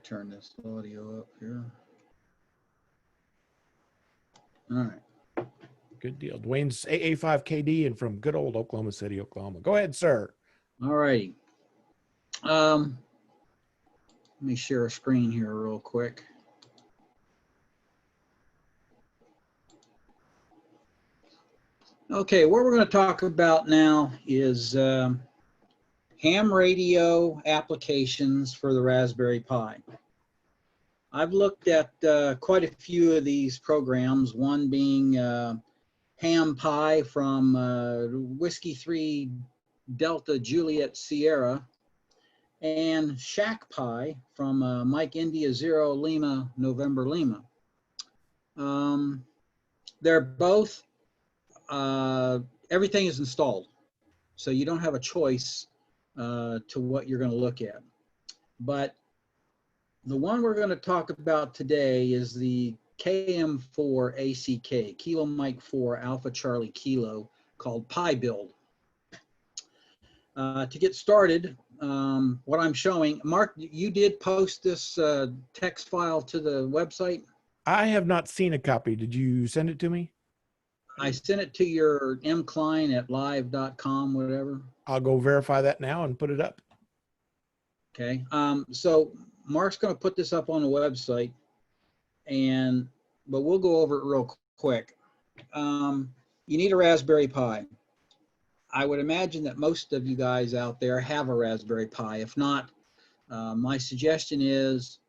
Turn this audio up here. All right. Good deal. Duane's AA5KD and from good old Oklahoma City, Oklahoma. Go ahead, sir. All righty. Let me share a screen here real quick. Okay, what we're going to talk about now is ham radio applications for the Raspberry Pi. I've looked at quite a few of these programs, one being Ham Pi from Whiskey 3 Delta Juliet Sierra, and Shack Pi from Mike India 0 Lima November Lima. They're both, everything is installed, so you don't have a choice to what you're going to look at. But the one we're going to talk about today is the KM4ACK, Kilo Mike 4 Alpha Charlie Kilo, called Pi Build. To get started, what I'm showing, Mark, you did post this text file to the website? I have not seen a copy. Did you send it to me? I sent it to your mklein@live.com, whatever. I'll go verify that now and put it up. Okay, so Mark's going to put this up on the website, but we'll go over it real quick. You need a Raspberry Pi. I would imagine that most of you guys out there have a Raspberry Pi. If not, my suggestion is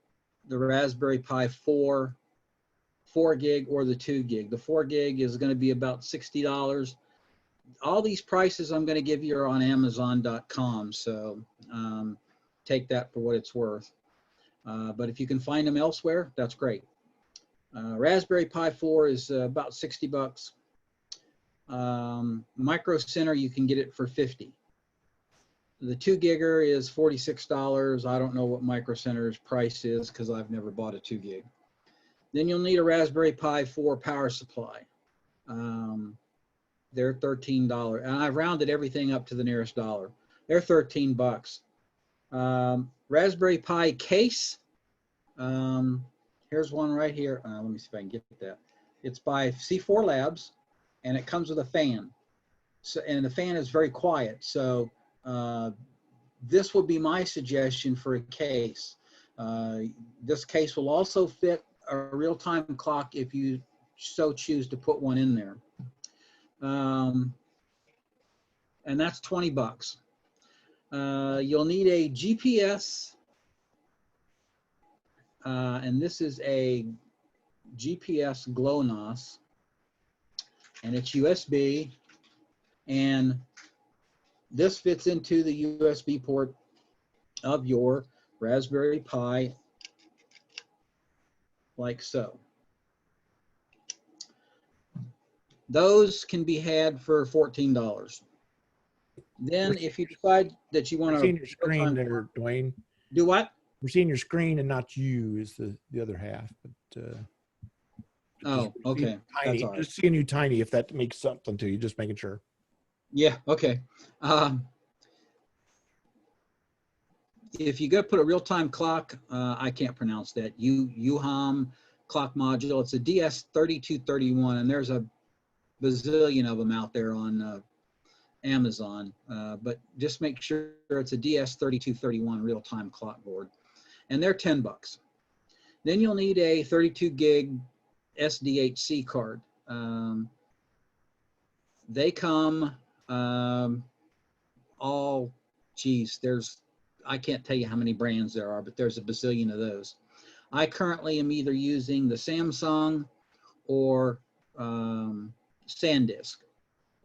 the Raspberry Pi 4 gig or the 2 gig. The 4 gig is going to be about $60. All these prices I'm going to give you are on Amazon.com, so take that for what it's worth. But if you can find them elsewhere, that's great. Raspberry Pi 4 is about 60 bucks. Micro Center, you can get it for 50. The 2 gigger is $46. I don't know what Micro Center's price is because I've never bought a 2 gig. Then you'll need a Raspberry Pi 4 power supply. They're $13, and I've rounded everything up to the nearest dollar. They're 13 bucks. Raspberry Pi case. Here's one right here. Let me see if I can get that. It's by C4 Labs, and it comes with a fan. So, and the fan is very quiet. So this would be my suggestion for a case. This case will also fit a real-time clock if you so choose to put one in there. And that's 20 bucks. You'll need a GPS, and this is a GPS GLONASS, and it's USB, and this fits into the USB port of your Raspberry Pi like so. Those can be had for $14. Then if you decide that you want to— We're seeing your screen there, Duane. Do what? We're seeing your screen and not you is the other half. But oh, okay. Tiny. That's all right. Just seeing you tiny, if that makes something to you, just making sure. Yeah, okay. If you go put a real-time clock, I can't pronounce that, UHAM clock module, it's a DS3231, and there's a bazillion of them out there on Amazon, but just make sure it's a DS3231 real-time clock board, and they're 10 bucks. Then you'll need a 32 gig SDHC card. They come all, geez, I can't tell you how many brands there are, but there's a bazillion of those. I currently am either using the Samsung or SanDisk,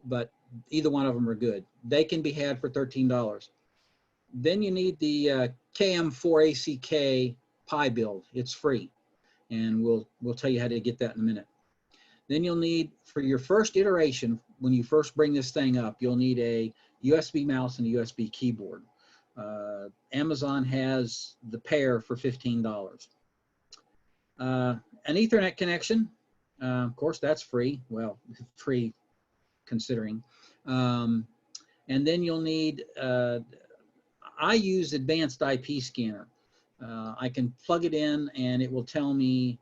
but either one of them are good. They can be had for $13. Then you need the KM4ACK Pi Build. It's free, and we'll tell you how to get that in a minute. Then you'll need, for your first iteration, when you first bring this thing up, you'll need a USB mouse and a USB keyboard. Amazon has the pair for $15. An Ethernet connection, of course, that's free. Well, free considering. And then you'll need, I use Advanced IP Scanner. I can plug it in and it will tell me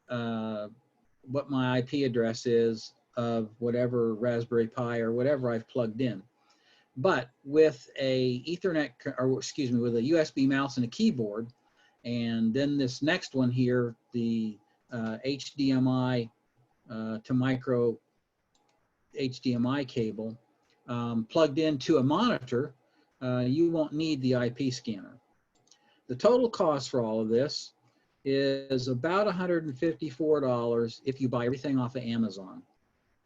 what my IP address is of whatever Raspberry Pi or whatever I've plugged in. But with a Ethernet, or excuse me, with a USB mouse and a keyboard, and then this next one here, the HDMI to micro HDMI cable plugged into a monitor, you won't need the IP scanner. The total cost for all of this is about $154 if you buy everything off of Amazon.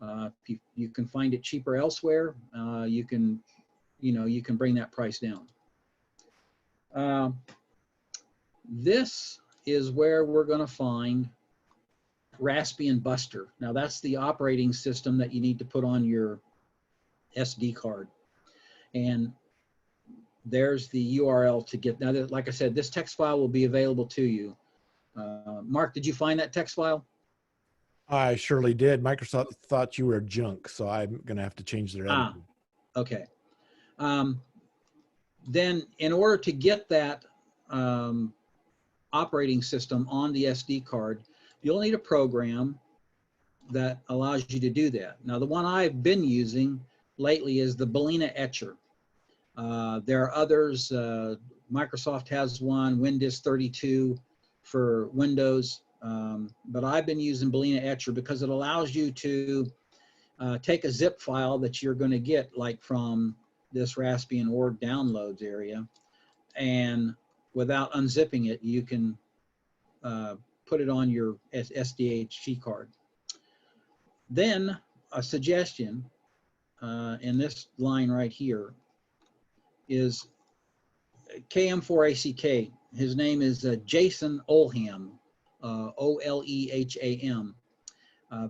If you can find it cheaper elsewhere, you can bring that price down. This is where we're going to find Raspbian Buster. Now that's the operating system that you need to put on your SD card. And there's the URL to get. Now, like I said, this text file will be available to you. Mark, did you find that text file? I surely did. Microsoft thought you were junk, so I'm going to have to change their editing. Okay. Then in order to get that operating system on the SD card, you'll need a program that allows you to do that. Now, the one I've been using lately is the Balena Etcher. There are others. Microsoft has one, Windows 32 for Windows, but I've been using Balena Etcher because it allows you to take a zip file that you're going to get like from this Raspbian org downloads area, and without unzipping it, you can put it on your SDHC card. Then a suggestion in this line right here is KM4ACK. His name is Jason Olham, O-L-E-H-A-M.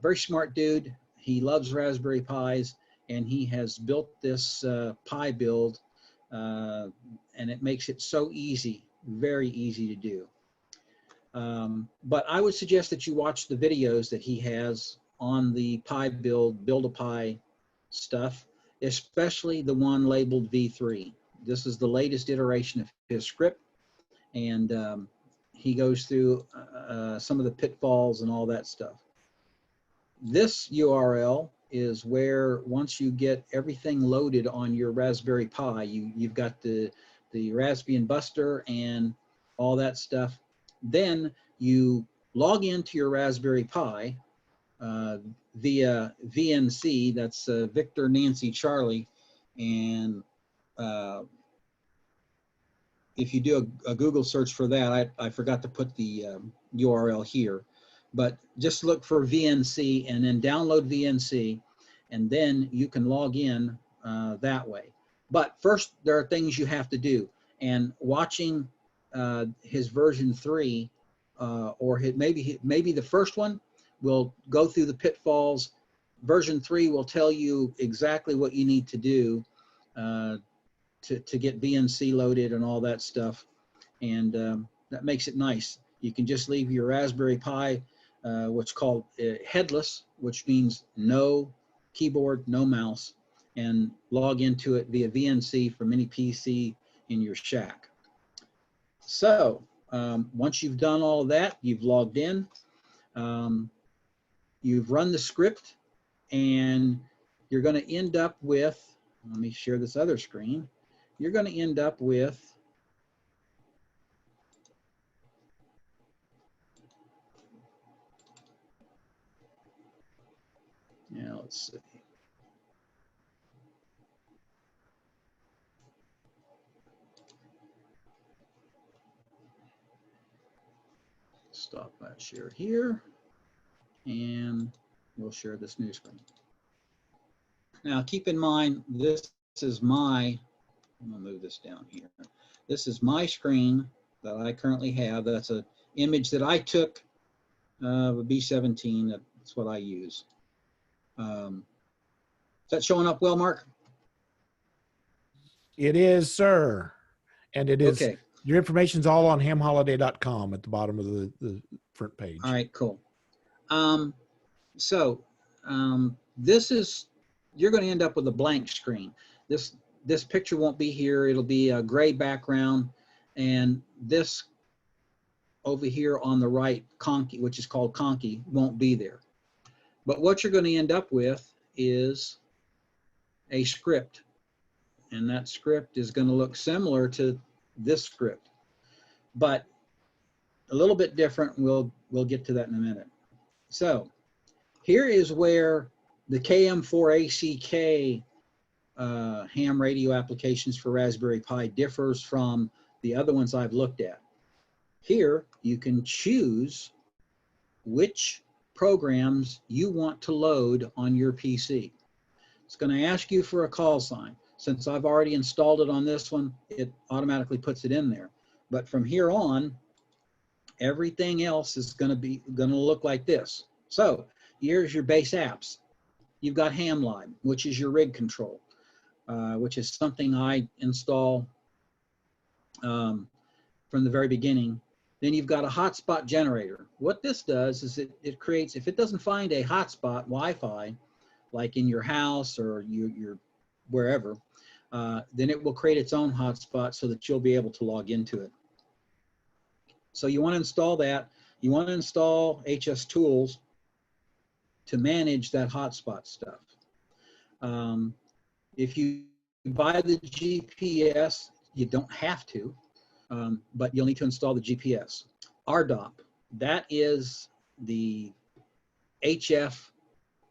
Very smart dude. He loves Raspberry Pis, and he has built this Pi build, and it makes it so easy, very easy to do. But I would suggest that you watch the videos that he has on the Pi Build-A-Pi stuff, especially the one labeled V3. This is the latest iteration of his script, and he goes through some of the pitfalls and all that stuff. This URL is where, once you get everything loaded on your Raspberry Pi, you've got the Raspbian Buster and all that stuff. Then you log into your Raspberry Pi via VNC, that's Victor Nancy Charlie, and if you do a Google search for that, I forgot to put the URL here, but just look for VNC and then download VNC, and then you can log in that way. But first, there are things you have to do, and watching his version 3 or maybe the first one will go through the pitfalls. Version 3 will tell you exactly what you need to do to get VNC loaded and all that stuff, and that makes it nice. You can just leave your Raspberry Pi, what's called headless, which means no keyboard, no mouse, and log into it via VNC from any PC in your shack. So once you've done all of that, you've logged in, you've run the script, and you're going to end up with, let me share this other screen, you're going to end up with let's see. Stop that share here, and we'll share this new screen. Now keep in mind, this is my, I'm gonna move this down here. This is my screen that I currently have. That's an image that I took of a B17. That's what I use. Is that showing up well, Mark? It is, sir. And it is, okay. Your information's all on hamholiday.com at the bottom of the front page. All right, cool. This is, you're going to end up with a blank screen. This picture won't be here. It'll be a gray background, and this over here on the right, Conky, which is called Conky, won't be there. But what you're going to end up with is a script. And that script is going to look similar to this script, but a little bit different. We'll get to that in a minute. So here is where the KM4ACK ham radio applications for Raspberry Pi differs from the other ones I've looked at. Here you can choose which programs you want to load on your PC. It's going to ask you for a call sign. Since I've already installed it on this one, it automatically puts it in there. But from here on, everything else is going to look like this. So here's your base apps. You've got HamLib, which is your rig control, which is something I install from the very beginning. Then you've got a hotspot generator. What this does is it creates, if it doesn't find a hotspot Wi-Fi, like in your house or your wherever, then it will create its own hotspot so that you'll be able to log into it. So you want to install that. You want to install HS Tools to manage that hotspot stuff. If you buy the GPS, you don't have to, but you'll need to install the GPS. RDOP, that is the HF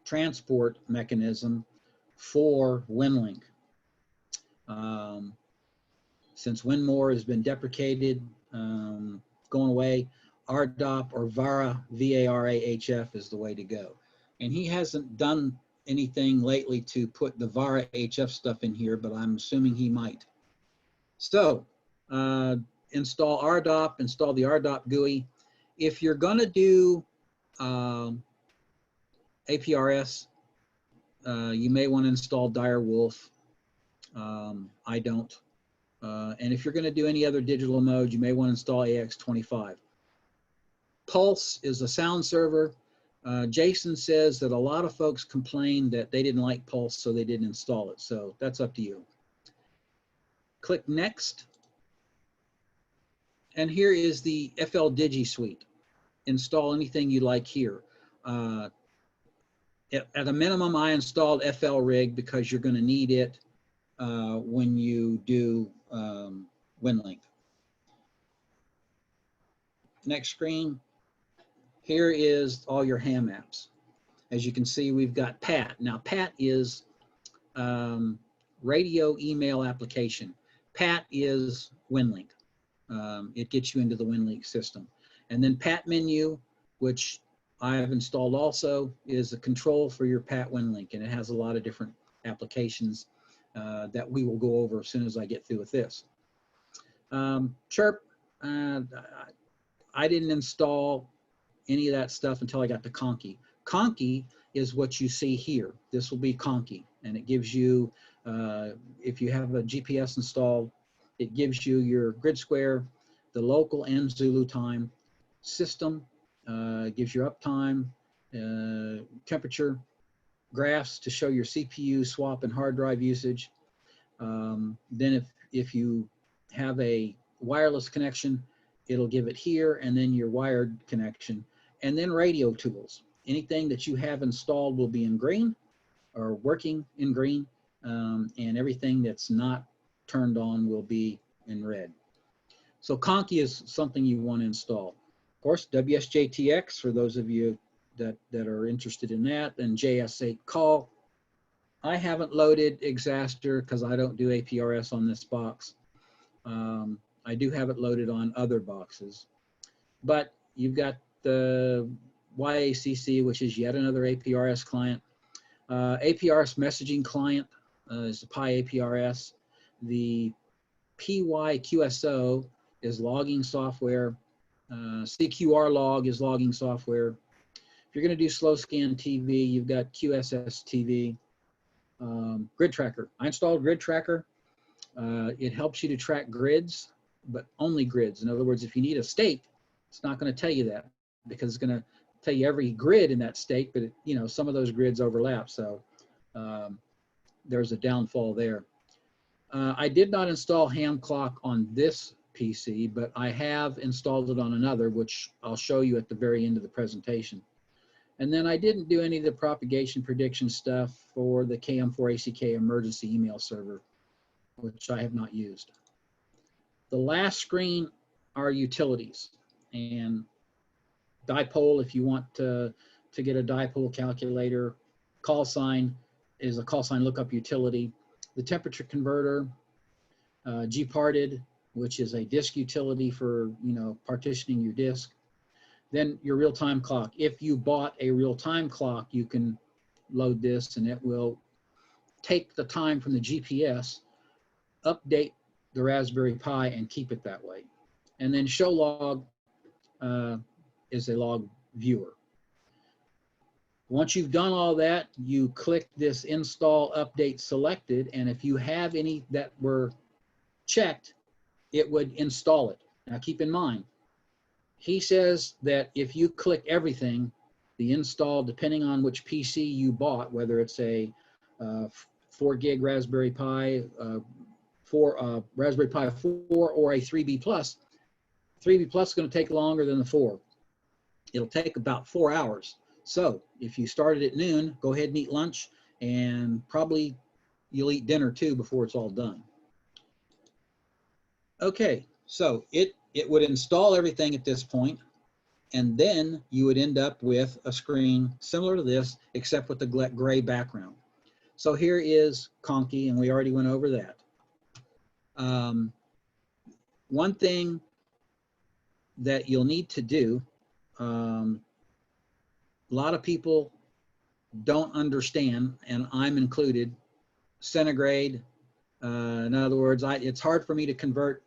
transport mechanism for WinLink. Since WinMore has been deprecated, going away, RDOP or VARA, VARA-HF is the way to go. And he hasn't done anything lately to put the VARA-HF stuff in here, but I'm assuming he might. So install RDOP, install the RDOP GUI. If you're going to do APRS, you may want to install Direwolf. I don't. And if you're going to do any other digital mode, you may want to install AX25. Pulse is a sound server. Jason says that a lot of folks complained that they didn't like Pulse, so they didn't install it. So that's up to you. Click Next. And here is the FL Digi Suite. Install anything you like here. At a minimum, I installed FL Rig because you're going to need it when you do WinLink. Next screen. Here is all your ham apps. As you can see, we've got PAT. Now, PAT is radio email application. PAT is WinLink. It gets you into the WinLink system. And then PAT menu, which I have installed also, is a control for your PAT WinLink, and it has a lot of different applications that we will go over as soon as I get through with this. Chirp, I didn't install any of that stuff until I got to Conky. Conky is what you see here. This will be Conky, and it gives you, if you have a GPS installed, it gives you your grid square, the local and Zulu time, system, gives you uptime, temperature, graphs to show your CPU swap and hard drive usage. Then if you have a wireless connection, it'll give it here, and then your wired connection, and then radio tools. Anything that you have installed will be in green or working in green, and everything that's not turned on will be in red. So Conky is something you want to install. Of course, WSJTX for those of you that are interested in that, and JS8 call. I haven't loaded Exaster because I don't do APRS on this box. I do have it loaded on other boxes. But you've got the YACC, which is yet another APRS client. APRS messaging client is the Pi APRS. The PYQSO is logging software. CQR log is logging software. If you're going to do slow scan TV, you've got QSS TV. Grid Tracker. I installed Grid Tracker. It helps you to track grids, but only grids. In other words, if you need a state, it's not going to tell you that because it's going to tell you every grid in that state, but some of those grids overlap. So there's a downfall there. I did not install ham clock on this PC, but I have installed it on another, which I'll show you at the very end of the presentation. And then I didn't do any of the propagation prediction stuff for the KM4ACK emergency email server, which I have not used. The last screen are utilities, and dipole, if you want to get a dipole calculator. Call sign is a call sign lookup utility. The temperature converter, gparted, which is a disk utility for, you know, partitioning your disk. Then your real-time clock. If you bought a real-time clock, you can load this and it will take the time from the GPS, update the Raspberry Pi, and keep it that way. And then show log is a log viewer. Once you've done all that, you click this install update selected, and if you have any that were checked, it would install it. Now keep in mind, he says that if you click everything, the install, depending on which PC you bought, whether it's a 4 gig Raspberry Pi, Raspberry Pi 4 or a 3B Plus, 3B Plus is going to take longer than the 4. It'll take about 4 hours. So if you started at noon, go ahead and eat lunch, and probably you'll eat dinner too before it's all done. Okay, so it would install everything at this point, and then you would end up with a screen similar to this, except with the gray background. So here is Conky, and we already went over that. One thing that you'll need to do, a lot of people don't understand, and I'm included, centigrade. In other words, it's hard for me to convert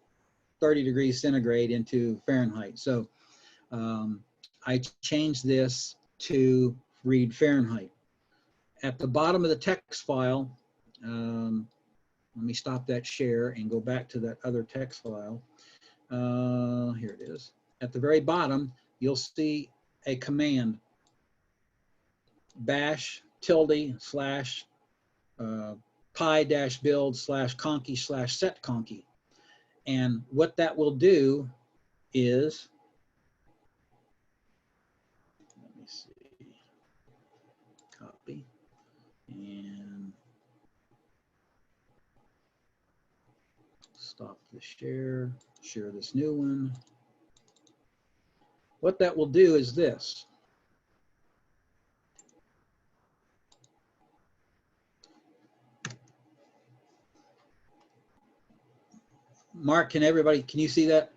30 degrees centigrade into Fahrenheit. So I changed this to read Fahrenheit. At the bottom of the text file, let me stop that share and go back to that other text file. Here it is. At the very bottom, you'll see a command, bash tilde slash pi-build/conky/set conky. And what that will do is, let me see, copy and stop the share this new one. What that will do is this. Mark, can you see that?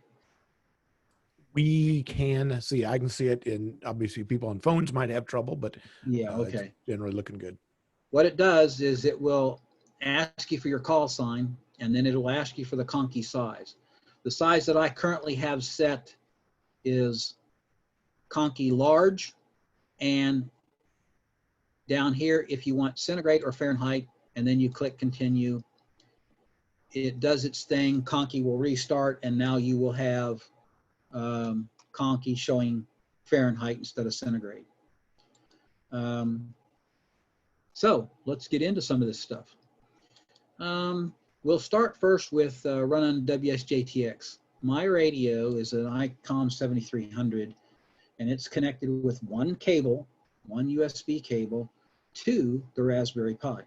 We can see, I can see it, and obviously people on phones might have trouble, but Yeah, okay. It's generally looking good. What it does is it will ask you for your call sign, and then it'll ask you for the Conky size. The size that I currently have set is Conky large, and down here, if you want centigrade or Fahrenheit, and then you click continue, it does its thing, Conky will restart, and now you will have Conky showing Fahrenheit instead of centigrade. So let's get into some of this stuff. We'll start first with running WSJTX. My radio is an ICOM 7300, and it's connected with one cable, one USB cable, to the Raspberry Pi.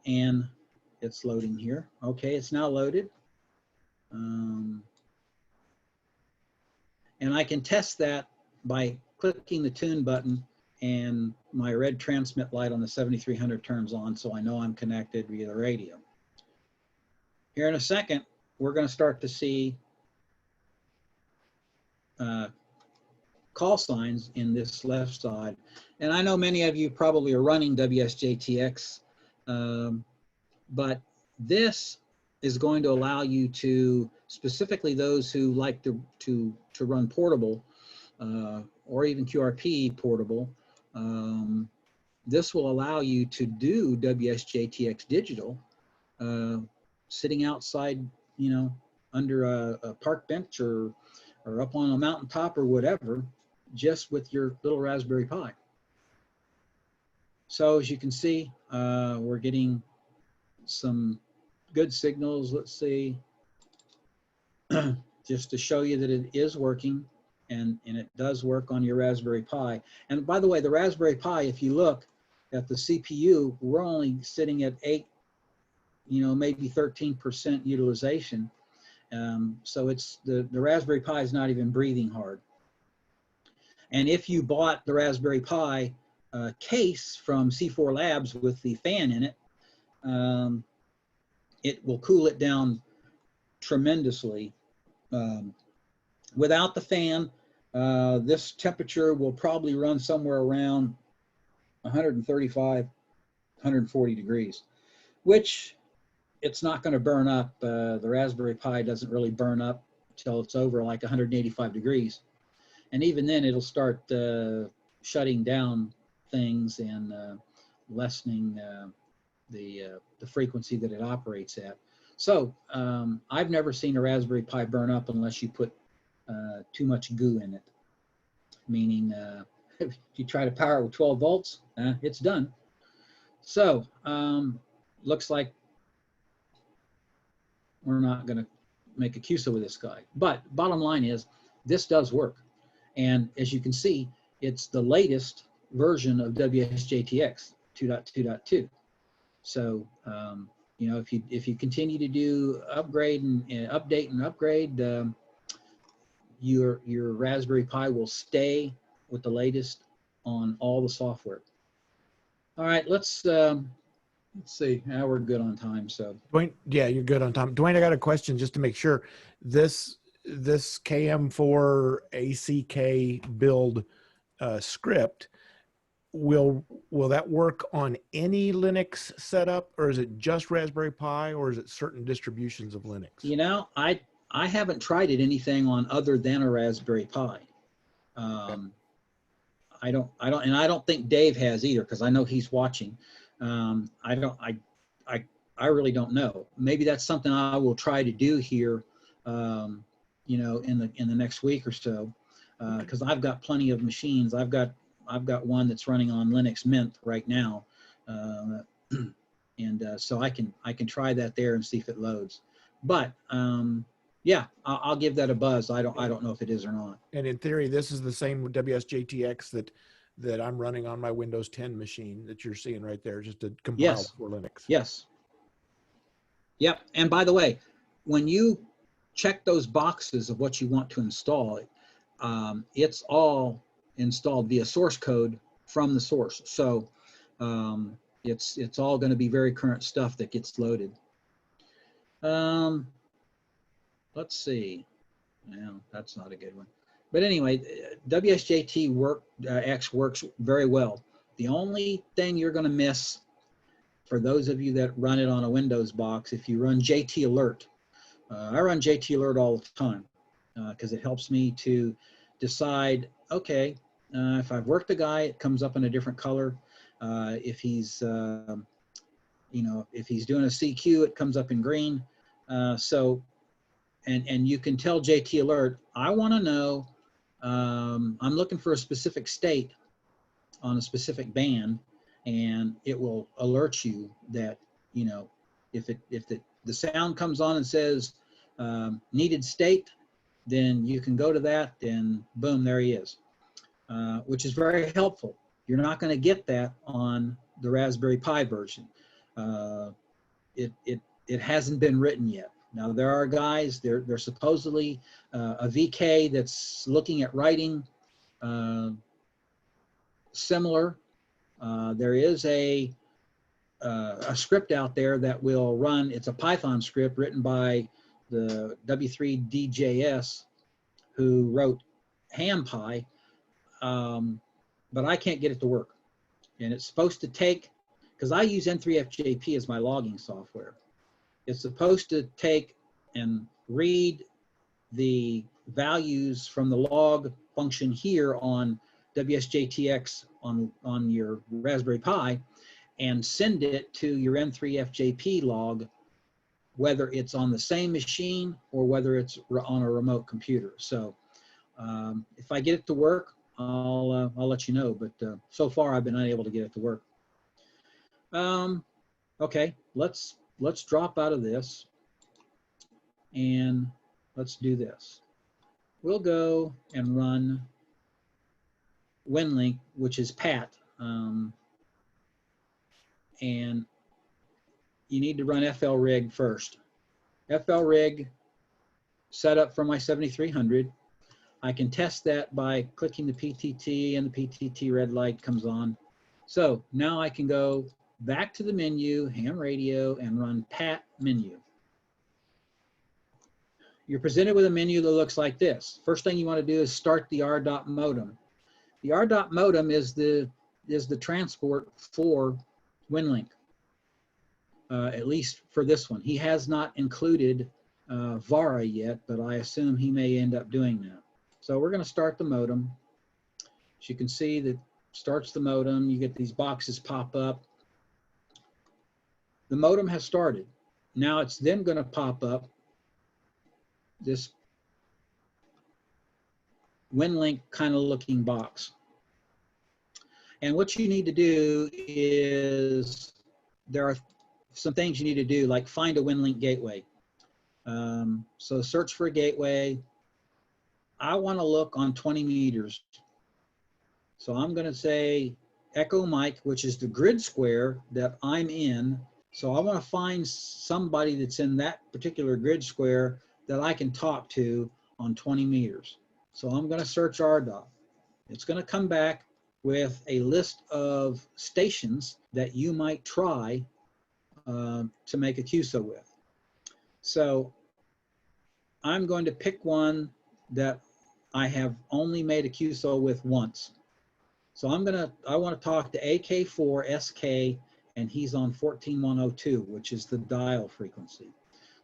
And it's loading here. Okay, it's now loaded. And I can test that by clicking the tune button, and my red transmit light on the 7300 turns on, so I know I'm connected via the radio. Here in a second, we're going to start to see call signs in this left side. And I know many of you probably are running WSJTX, but this is going to allow you to, specifically those who like to run portable or even QRP portable, this will allow you to do WSJTX digital sitting outside, you know, under a park bench or up on a mountaintop or whatever, just with your little Raspberry Pi. So as you can see, we're getting some good signals. Let's see. just to show you that it is working, and it does work on your Raspberry Pi. And by the way, the Raspberry Pi, if you look at the CPU, we're only sitting at 8, maybe 13% utilization. So it's the Raspberry Pi is not even breathing hard. And if you bought the Raspberry Pi case from C4 Labs with the fan in it, it will cool it down tremendously. Without the fan, this temperature will probably run somewhere around 135, 140 degrees, which it's not going to burn up. The Raspberry Pi doesn't really burn up until it's over like 185 degrees. And even then it'll start shutting down things and lessening the frequency that it operates at. So I've never seen a Raspberry Pi burn up unless you put too much goo in it. Meaning if you try to power it with 12 volts, it's done. So looks like we're not going to make a QSO with this guy. But bottom line is, this does work. And as you can see, it's the latest version of WSJTX 2.2.2. So, if you continue to do upgrade and update and upgrade, your Raspberry Pi will stay with the latest on all the software. All right, let's see. Now we're good on time. So Duane, yeah, you're good on time. Duane, I got a question just to make sure. This KM4 ACK build script, will that work on any Linux setup, or is it just Raspberry Pi, or is it certain distributions of Linux? I haven't tried it anything on other than a Raspberry Pi. Okay. I don't think Dave has either, because I know he's watching. I really don't know. Maybe that's something I will try to do here, in the next week or so, because I've got plenty of machines. I've got one that's running on Linux Mint right now, and so I can try that there and see if it loads. But yeah, I'll give that a buzz. I don't know if it is or not. And in theory, this is the same WSJTX that I'm running on my Windows 10 machine that you're seeing right there, just to compile for Linux. Yes. Yep. And by the way, when you check those boxes of what you want to install, it's all installed via source code from the source. So it's all going to be very current stuff that gets loaded. Let's see. No, that's not a good one. But anyway, WSJT X works very well. The only thing you're going to miss, for those of you that run it on a Windows box, if you run JT Alert, I run JT Alert all the time because it helps me to decide, okay, if I've worked a guy, it comes up in a different color. If he's, if he's doing a CQ, it comes up in green. And you can tell JT Alert, I want to know, I'm looking for a specific state on a specific band, and it will alert you that, if the sound comes on and says needed state, then you can go to that and boom, there he is, which is very helpful. You're not going to get that on the Raspberry Pi version. It hasn't been written yet. Now there are guys, they're supposedly a VK that's looking at writing similar. There is a script out there that will run, it's a Python script written by the W3DJS who wrote HamPi, but I can't get it to work. And it's supposed to take, because I use N3FJP as my logging software. It's supposed to take and read the values from the log function here on WSJTX on your Raspberry Pi and send it to your N3FJP log, whether it's on the same machine or whether it's on a remote computer. So if I get it to work, I'll let you know. But so far, I've been unable to get it to work. Okay, let's drop out of this, and let's do this. We'll go and run WinLink, which is PAT. And you need to run FLRig first. FLRig set up for my 7300. I can test that by clicking the PTT, and the PTT red light comes on. So now I can go back to the menu, ham radio, and run PAT menu. You're presented with a menu that looks like this. First thing you want to do is start the RDOT modem. The RDOT modem is the transport for WinLink, at least for this one. He has not included VARA yet, but I assume he may end up doing that. So we're going to start the modem. As you can see, that starts the modem. You get these boxes pop up. The modem has started. Now it's then going to pop up this WinLink kind of looking box. And what you need to do is, there are some things you need to do, like find a WinLink gateway. So search for a gateway. I want to look on 20 meters. So I'm going to say Echo Mike, which is the grid square that I'm in. So I want to find somebody that's in that particular grid square that I can talk to on 20 meters. So I'm going to search RDOT. It's going to come back with a list of stations that you might try to make a QSO with. So I'm going to pick one that I have only made a QSO with once. So I want to talk to AK4SK, and he's on 14102, which is the dial frequency.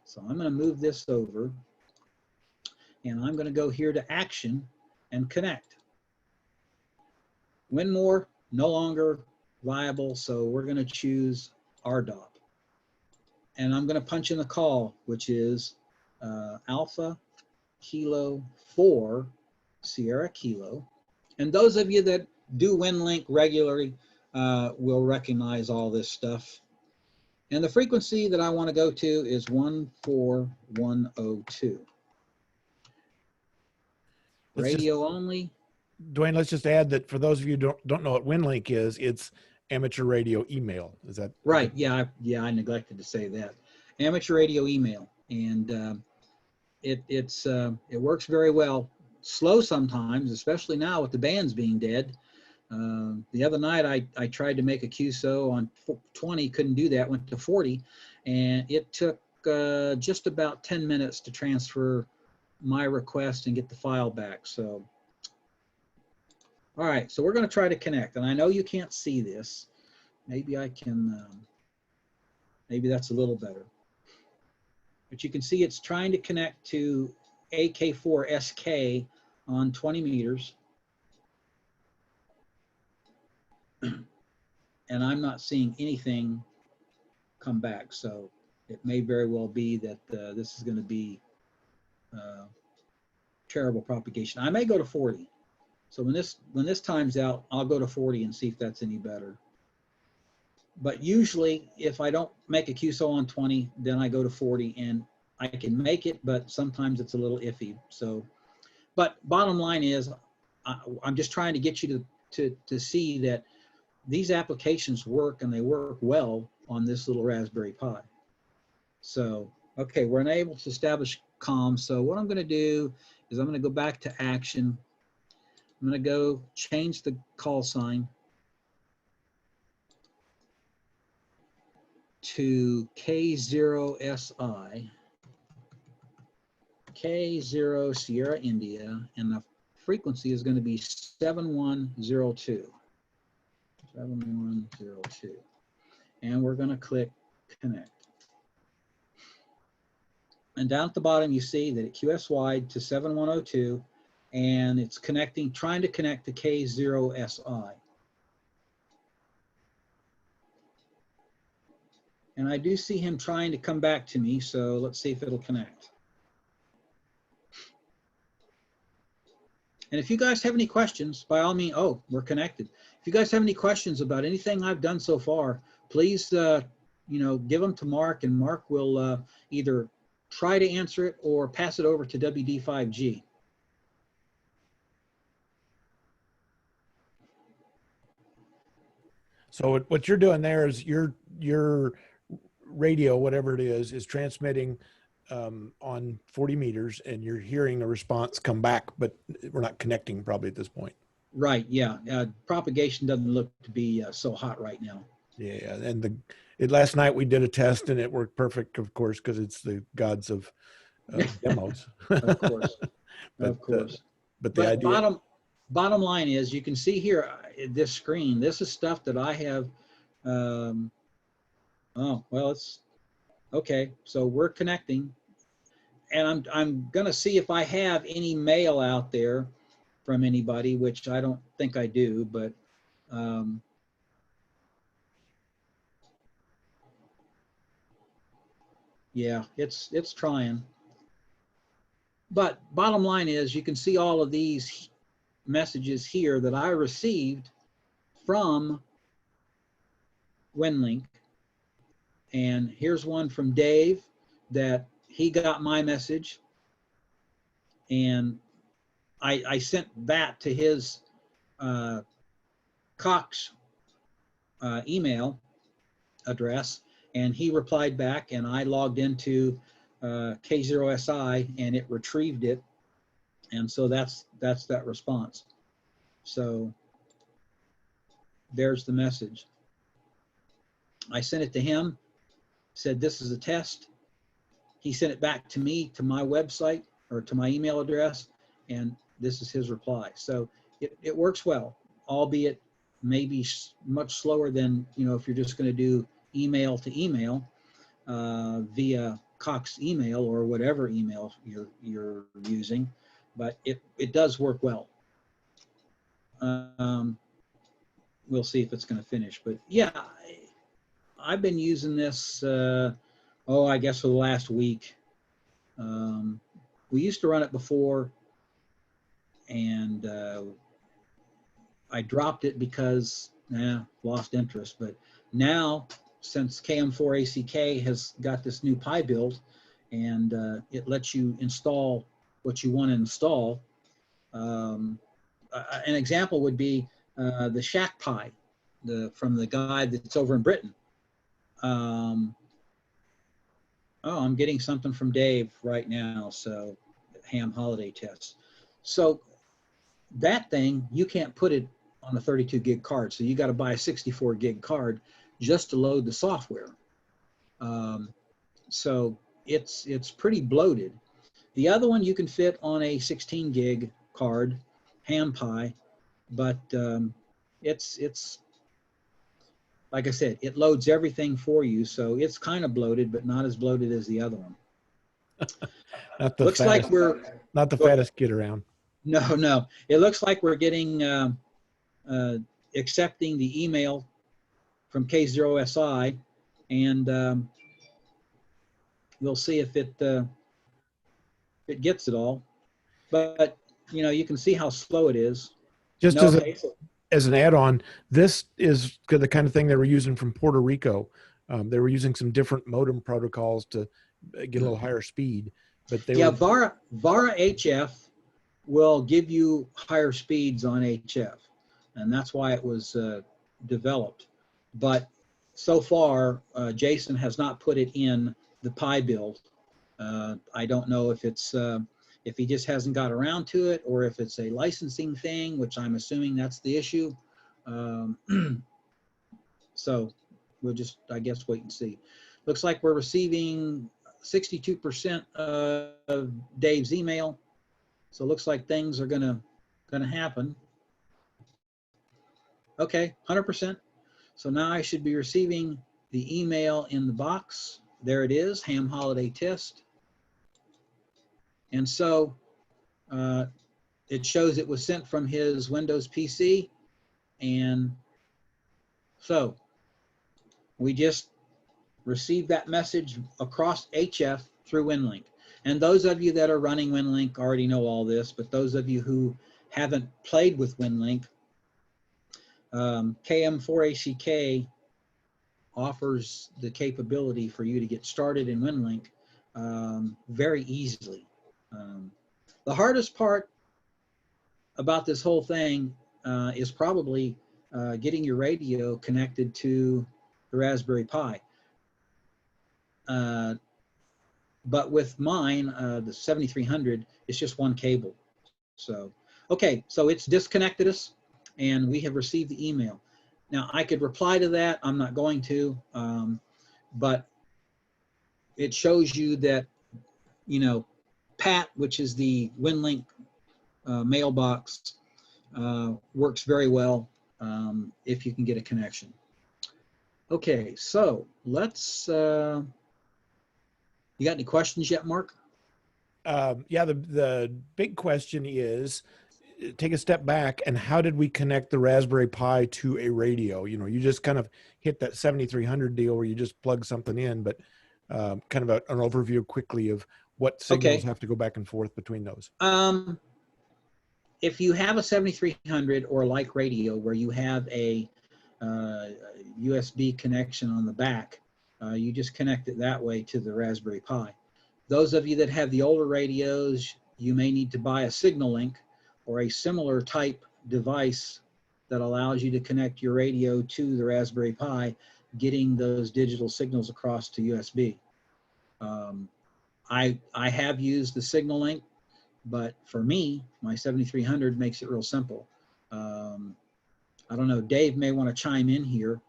So I'm going to move this over, and I'm going to go here to action and connect. Winmore, no longer viable, so we're going to choose RDOT. And I'm going to punch in the call, which is Alpha Kilo 4 Sierra Kilo. And those of you that do WinLink regularly will recognize all this stuff. And the frequency that I want to go to is 14102. Radio only. Duane, let's just add that for those of you who don't know what WinLink is, it's amateur radio email. Is that right? Yeah, I neglected to say that. Amateur radio email, and it works very well. Slow sometimes, especially now with the bands being dead. The other night I tried to make a QSO on 20, couldn't do that, went to 40, and it took just about 10 minutes to transfer my request and get the file back. So, all right, so we're going to try to connect, and I know you can't see this. Maybe I can, maybe that's a little better. But you can see it's trying to connect to AK4SK on 20 meters. And I'm not seeing anything come back. So it may very well be that this is going to be terrible propagation. I may go to 40. So when this times out, I'll go to 40 and see if that's any better. But usually, if I don't make a QSO on 20, then I go to 40, and I can make it, but sometimes it's a little iffy. So, but bottom line is, I'm just trying to get you to see that these applications work, and they work well on this little Raspberry Pi. So, okay, we're unable to establish comms. So what I'm going to do is I'm going to go back to action. I'm going to go change the call sign to K0SI, K0 Sierra India, and the frequency is going to be 7102. 7102. And we're going to click connect. And down at the bottom, you see that it QS wide to 7102, and it's connecting, trying to connect to K0SI. And I do see him trying to come back to me, so let's see if it'll connect. And if you guys have any questions, by all means, oh, we're connected. If you guys have any questions about anything I've done so far, please, give them to Mark, and Mark will either try to answer it or pass it over to WD5G. So what you're doing there is your radio, whatever it is transmitting on 40 meters, and you're hearing a response come back, but we're not connecting probably at this point. Right, yeah. Propagation doesn't look to be so hot right now. Yeah, and last night we did a test and it worked perfect, of course, because it's the gods of demos. Of course, but of course. but the But idea. bottom line is, you can see here, this screen, this is stuff that I have. Oh, well, it's okay. So we're connecting, and I'm gonna see if I have any mail out there from anybody, which I don't think I do, but yeah, it's trying. But bottom line is, you can see all of these messages here that I received from WinLink. And here's one from Dave that he got my message, and I sent that to his Cox email address, and he replied back, and I logged into K0SI and it retrieved it, and so that's that response. So there's the message. I sent it to him, said this is a test. He sent it back to me, to my website, or to my email address, and this is his reply. So it works well, albeit maybe much slower than, if you're just going to do email to email via Cox email or whatever email you're using, but it does work well. We'll see if it's going to finish, but yeah, I've been using this, I guess for the last week. We used to run it before, and I dropped it because lost interest. But now, since KM4ACK has got this new Pi build, and it lets you install what you want to install. An example would be the Shack Pi, from the guy that's over in Britain. I'm getting something from Dave right now. So ham holiday tests. So that thing, you can't put it on a 32 gig card. So you got to buy a 64 gig card just to load the software. So it's pretty bloated. The other one you can fit on a 16 gig card, ham Pi, but it's like I said, it loads everything for you. So it's kind of bloated, but not as bloated as the other one. Not the looks fattest, like we're not the fattest kid around. No. It looks like we're getting accepting the email from K0SI, and we'll see if it gets it all. But you can see how slow it is. Just as an add-on, this is the kind of thing they were using from Puerto Rico. They were using some different modem protocols to get a little higher speed. But Vara HF will give you higher speeds on HF, and that's why it was developed. But so far, Jason has not put it in the Pi build. I don't know if it's if he just hasn't got around to it, or if it's a licensing thing, which I'm assuming that's the issue. So we'll just, I guess, wait and see. Looks like we're receiving 62% of Dave's email. So it looks like things are gonna happen. Okay, 100%. So now I should be receiving the email in the box. There it is, ham holiday test. And so it shows it was sent from his Windows PC. And so we just received that message across HF through WinLink. And those of you that are running WinLink already know all this, but those of you who haven't played with WinLink, KM4ACK offers the capability for you to get started in WinLink very easily. The hardest part about this whole thing is probably getting your radio connected to the Raspberry Pi. But with mine, the 7300, it's just one cable. So, okay, so it's disconnected us, and we have received the email. Now, I could reply to that. I'm not going to, but it shows you that, you know, Pat, which is the WinLink mailbox, works very well if you can get a connection. Okay, so let's, you got any questions yet, Mark? Yeah, the big question is, take a step back, and how did we connect the Raspberry Pi to a radio? You know, you just kind of hit that 7300 deal where you just plug something in, but kind of an overview quickly of what signals have to go back and forth between those. If you have a 7300 or like radio where you have a USB connection on the back, you just connect it that way to the Raspberry Pi. Those of you that have the older radios, you may need to buy a signal link or a similar type device that allows you to connect your radio to the Raspberry Pi, getting those digital signals across to USB. I have used the signal link, but for me, my 7300 makes it real simple. I don't know, Dave may want to chime in here.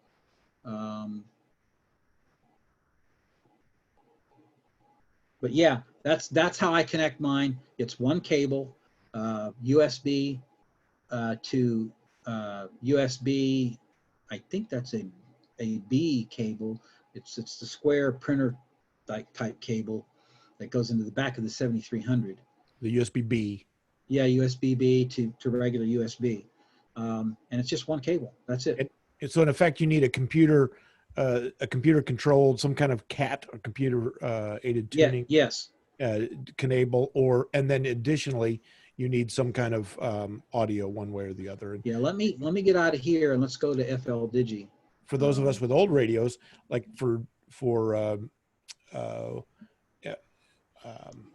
But yeah, that's how I connect mine. It's one cable, USB to USB. I think that's a B cable. It's the square printer type cable that goes into the back of the 7300. The USB B. Yeah, USB B to regular USB, and it's just one cable. That's it. So in effect, you need a computer controlled, some kind of CAT or computer aided tuning. Yeah, yes. Enable, and then additionally, you need some kind of audio one way or the other. Yeah, let me get out of here and let's go to FL Digi. For those of us with old radios, like for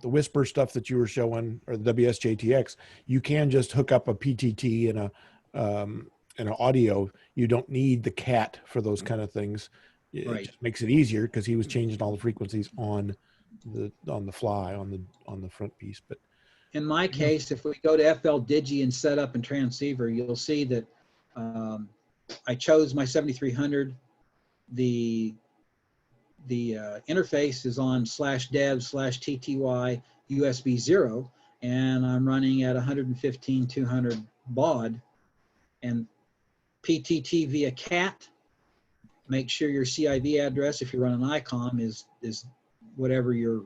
the Whisper stuff that you were showing, or the WSJTX, you can just hook up a PTT and an audio. You don't need the CAT for those kind of things. It just makes it easier because he was changing all the frequencies on the fly on the front piece. But in my case, if we go to FL Digi and set up and transceiver, you'll see that I chose my 7300. The interface is on /dev/tty USB 0, and I'm running at 115/200 baud. And PTT via CAT, make sure your CIV address, if you run an ICOM, is whatever your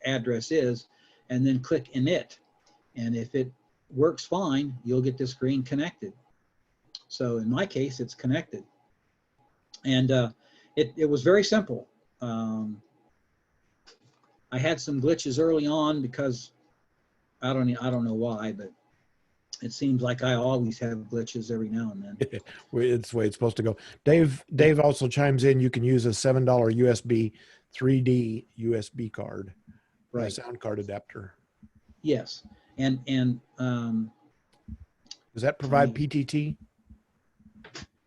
address is, and then click init. And if it works fine, you'll get this green connected. So in my case, it's connected. And it was very simple. I had some glitches early on because I don't know why, but it seems like I always have glitches every now and then. It's the way it's supposed to go. Dave also chimes in. You can use a $7 USB 3D USB card, right? Sound card adapter. Yes, and does that provide PTT?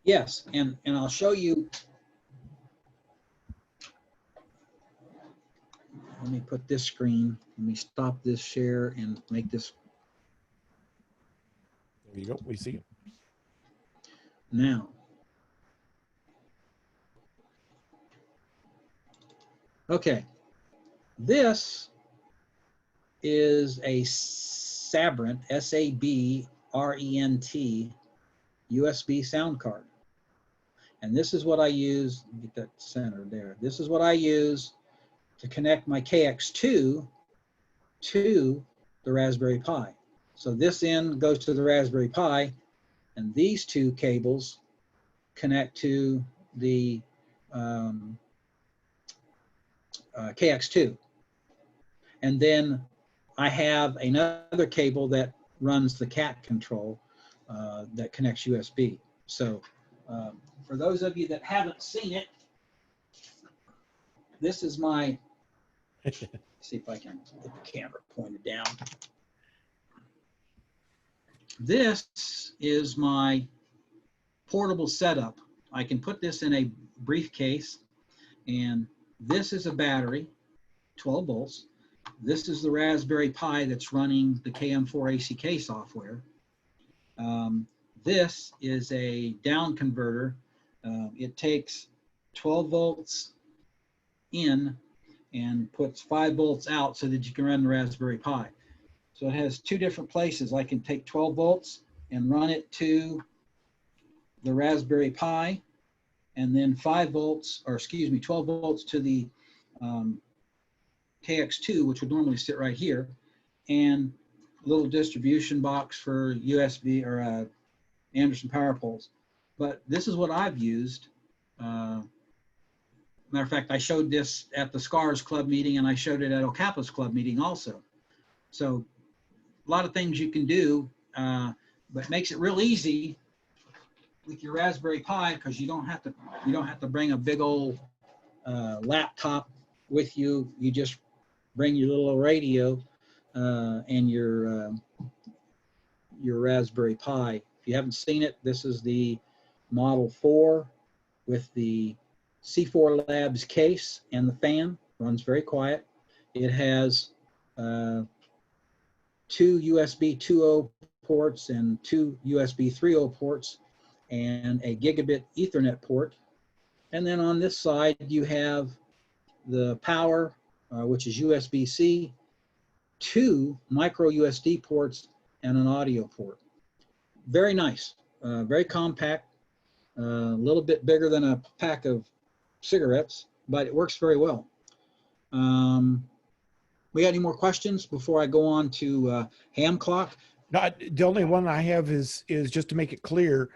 Yes, and I'll show you. Let me put this screen. Let me stop this share and make this. There you go. We see it now. Okay, this is a Sabrent, SABRENT USB sound card. And this is what I use, get that centered there. This is what I use to connect my KX2 to the Raspberry Pi. So this end goes to the Raspberry Pi, and these two cables connect to the KX2. And then I have another cable that runs the CAT control that connects USB. So for those of you that haven't seen it, this is my See if I can get the camera pointed down. This is my portable setup. I can put this in a briefcase, and this is a battery, 12 volts. This is the Raspberry Pi that's running the KM4ACK software. This is a down converter. It takes 12 volts in and puts 5 volts out so that you can run the Raspberry Pi. So it has two different places. I can take 12 volts and run it to the Raspberry Pi, and then 5 volts, or excuse me, 12 volts to the KX2, which would normally sit right here, and a little distribution box for USB or Anderson power poles. But this is what I've used. Matter of fact, I showed this at the SCARS Club meeting, and I showed it at Okapa's Club meeting also. So a lot of things you can do, but makes it real easy with your Raspberry Pi, because you don't have to bring a big old laptop with you. You just bring your little radio and your Raspberry Pi. If you haven't seen it, this is the Model 4 with the C4 Labs case and the fan. Runs very quiet. It has 2 USB 2.0 ports and 2 USB 3.0 ports and a gigabit Ethernet port. And then on this side, you have the power, which is USB-C, 2 micro USB ports, and an audio port. Very nice, very compact, a little bit bigger than a pack of cigarettes, but it works very well. We got any more questions before I go on to ham clock? No, the only one I have is just to make it clear,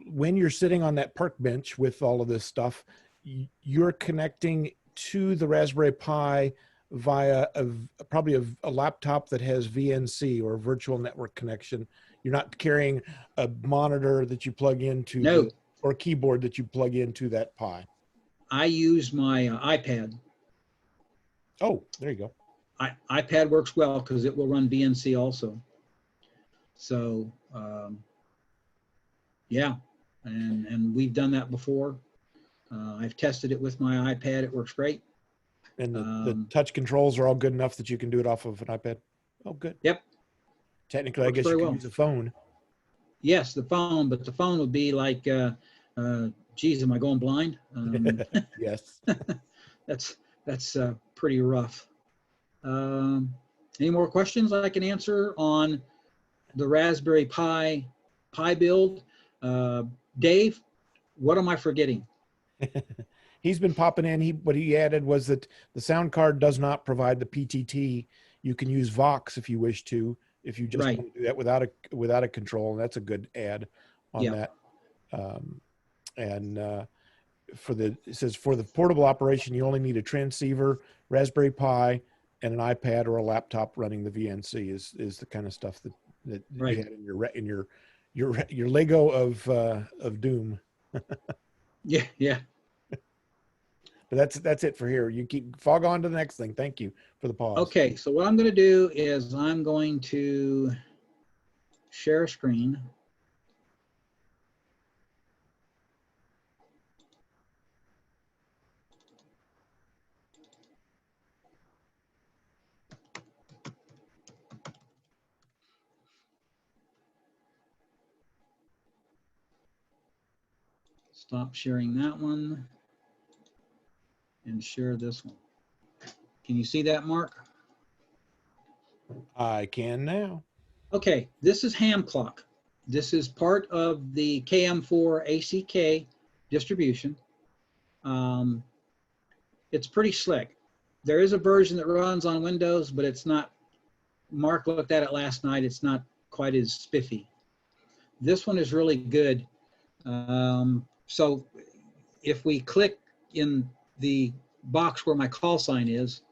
when you're sitting on that park bench with all of this stuff, you're connecting to the Raspberry Pi via probably a laptop that has VNC or virtual network connection. You're not carrying a monitor that you plug into, No, or a keyboard that you plug into that Pi. I use my iPad. Oh, there you go. iPad works well because it will run VNC also. So yeah, and we've done that before. I've tested it with my iPad. It works great. And the touch controls are all good enough that you can do it off of an iPad? Oh, good. Yep. Technically, I guess you could use a phone. Yes, the phone, but the phone would be like, geez, am I going blind? Yes. That's pretty rough. Any more questions I can answer on the Raspberry Pi build? Dave, what am I forgetting? He's been popping in. What he added was that the sound card does not provide the PTT. You can use Vox if you wish to, if you just want to do that without a control. And that's a good add on that. It says for the portable operation, you only need a transceiver, Raspberry Pi, and an iPad or a laptop running the VNC is the kind of stuff that you had in your Lego of doom. Yeah. But that's it for here. You fog on to the next thing. Thank you for the pause. Okay, so what I'm going to do is I'm going to share a screen. Stop sharing that one and share this one. Can you see that, Mark? I can now. Okay, this is ham clock. This is part of the KM4ACK distribution. It's pretty slick. There is a version that runs on Windows, but it's not. Mark looked at it last night. It's not quite as spiffy. This one is really good. So if we click in the box where my call sign is,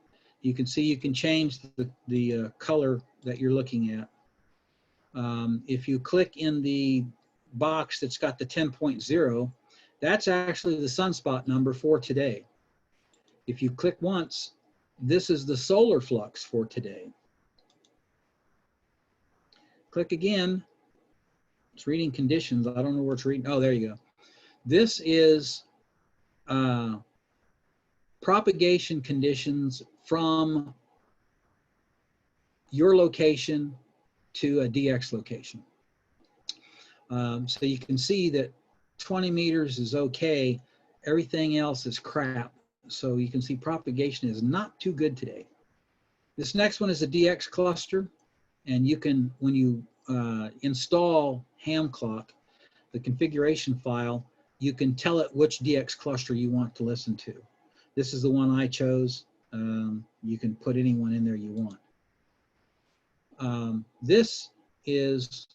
you can see you can change the color that you're looking at. If you click in the box that's got the 10.0, that's actually the sunspot number for today. If you click once, This is the solar flux for today. Click again. It's reading conditions. I don't know where it's reading. Oh, there you go. This is propagation conditions from your location to a DX location. So you can see that 20 meters is okay. Everything else is crap. So you can see propagation is not too good today. This next one is a DX cluster. And you can, when you install ham clock, the configuration file, you can tell it which DX cluster you want to listen to. This is the one I chose. You can put anyone in there you want. This is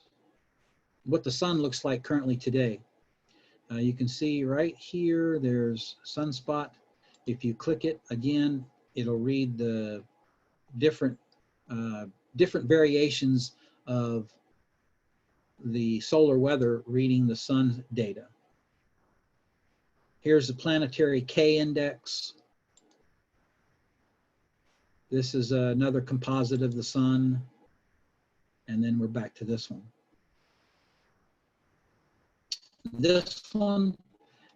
what the sun looks like currently today. You can see right here, there's sunspot. If you click it again, it'll read the different variations of the solar weather reading the sun data. Here's the planetary K index. This is another composite of the sun. And then we're back to this one. This one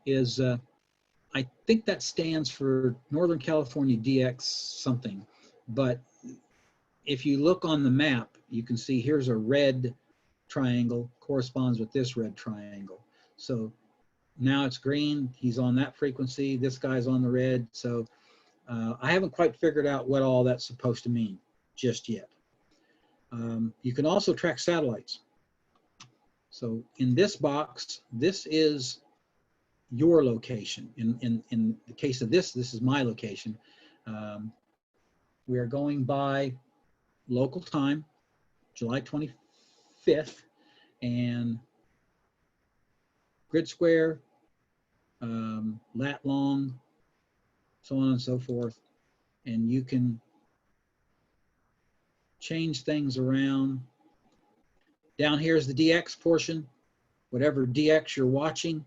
is, I think that stands for Northern California DX something. But if you look on the map, you can see here's a red triangle, corresponds with this red triangle. So now it's green, he's on that frequency, this guy's on the red. So I haven't quite figured out what all that's supposed to mean just yet. You can also track satellites. So in this box, this is your location. In the case of this is my location. We are going by local time, July 25th, and grid square, lat long, so on and so forth. And you can change things around. Down here is the DX portion, whatever DX you're watching.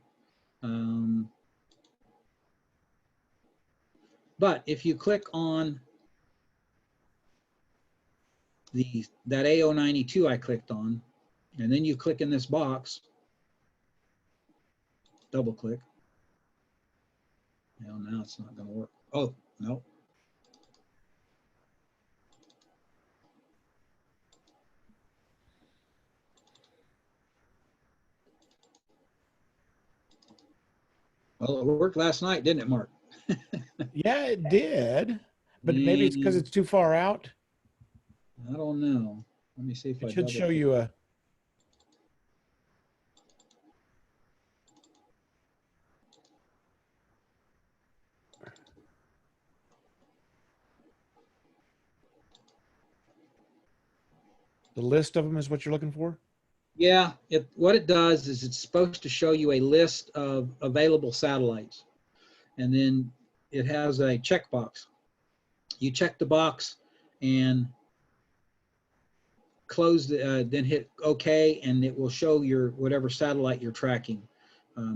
But if you click on that A092 I clicked on, and then you click in this box, double click. Well, now it's not going to work. Oh, no. Well, it worked last night, didn't it, Mark? Yeah, it did. But maybe it's because it's too far out. I don't know. Let me see if it should show you a. The list of them is what you're looking for? Yeah, what it does is it's supposed to show you a list of available satellites. And then it has a checkbox. You check the box and close, then hit OK, and it will show your whatever satellite you're tracking.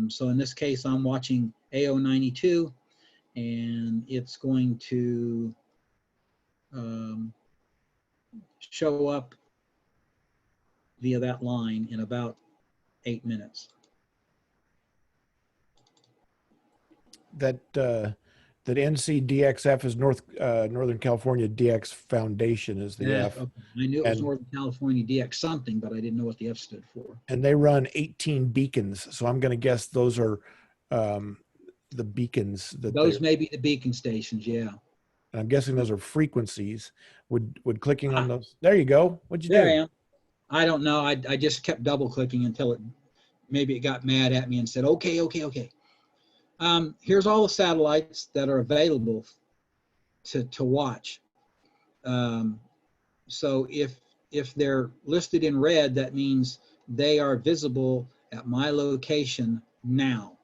So in this case, I'm watching A092, and it's going to show up via that line in about 8 minutes. That NCDXF is Northern California DX Foundation is the F. Okay. I knew it was Northern California DX something, but I didn't know what the F stood for. And they run 18 beacons, so I'm going to guess those are the beacons. Those may be the beacon stations, yeah. And I'm guessing those are frequencies. Would clicking on those? There you go. What'd you do? There I am. I don't know. I just kept double clicking until maybe it got mad at me and said, okay. Here's all the satellites that are available to watch. So if they're listed in red, that means they are visible at my location now.